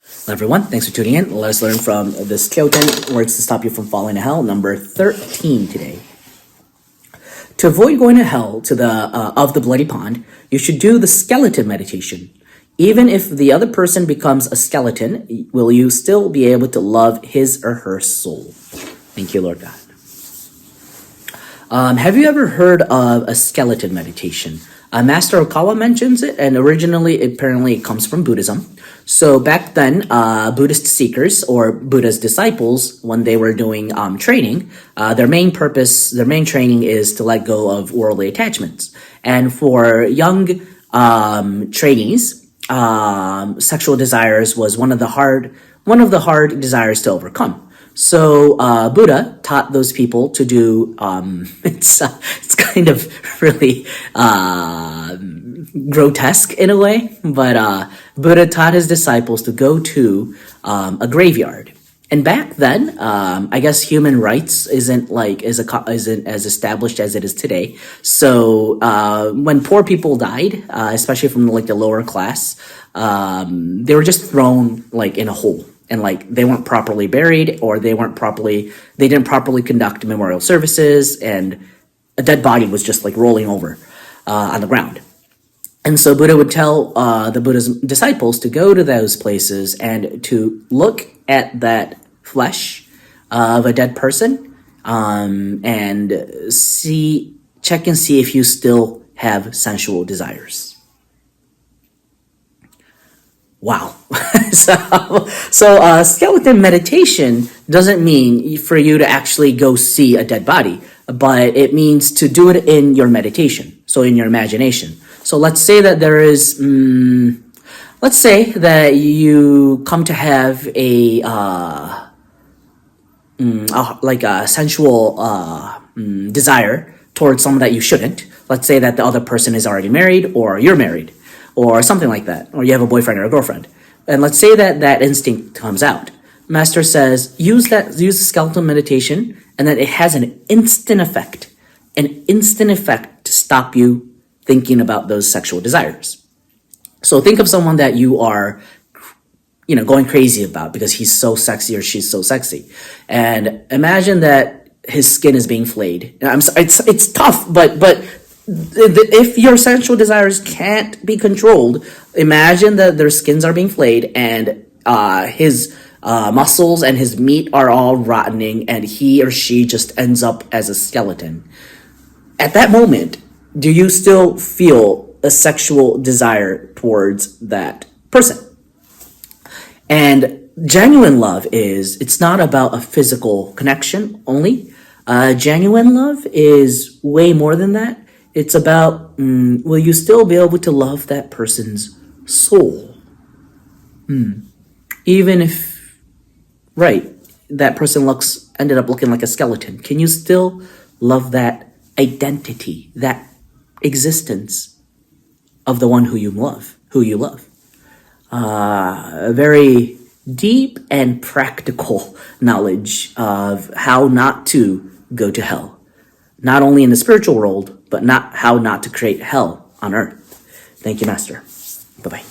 Hello everyone, thanks for tuning in. Let us learn from the skeleton words to stop you from falling to hell, number 13 today. To avoid going to hell to the of the bloody pond, you should do the skeleton meditation. Even if the other person becomes a skeleton, will you still be able to love his or her soul? Thank you, Lord God. Have you ever heard of a skeleton meditation? Master Okawa mentions it, and originally, apparently, it comes from Buddhism. So back then, Buddhist seekers or Buddha's disciples, when they were doing training, their main training is to let go of worldly attachments. And for young trainees, sexual desires was one of the hard desires to overcome. So Buddha taught those people to do. It's kind of really grotesque in a way, but Buddha taught his disciples to go to a graveyard. And back then, I guess human rights isn't as established as it is today. So when poor people died, especially from the lower class, they were just thrown in a hole. And they weren't properly buried, or they didn't properly conduct memorial services, and a dead body was just rolling over on the ground. And so Buddha would tell the Buddha's disciples to go to those places and to look at that flesh of a dead person, and check and see if you still have sensual desires. Wow. So skeleton meditation doesn't mean for you to actually go see a dead body, but it means to do it in your meditation, so in your imagination. So let's say that let's say that you come to have a sensual desire towards someone that you shouldn't. Let's say that the other person is already married, or you're married, or something like that, or you have a boyfriend or a girlfriend. And let's say that instinct comes out. Master says, use the skeleton meditation, and that it has an instant effect to stop you thinking about those sexual desires. So think of someone that you are, going crazy about because he's so sexy or she's so sexy. And imagine that his skin is being flayed. I'm sorry, it's tough, but if your sensual desires can't be controlled, imagine that their skins are being flayed and his muscles and his meat are all rottening, and he or she just ends up as a skeleton. At that moment, do you still feel a sexual desire towards that person? And genuine love it's not about a physical connection only. Genuine love is way more than that. It's about, will you still be able to love that person's soul? Even if, that person ended up looking like a skeleton. Can you still love that identity, that existence of the one who you love? A very deep and practical knowledge of how not to go to hell. Not only in the spiritual world, but how not to create hell on earth. Thank you, Master. Bye-bye.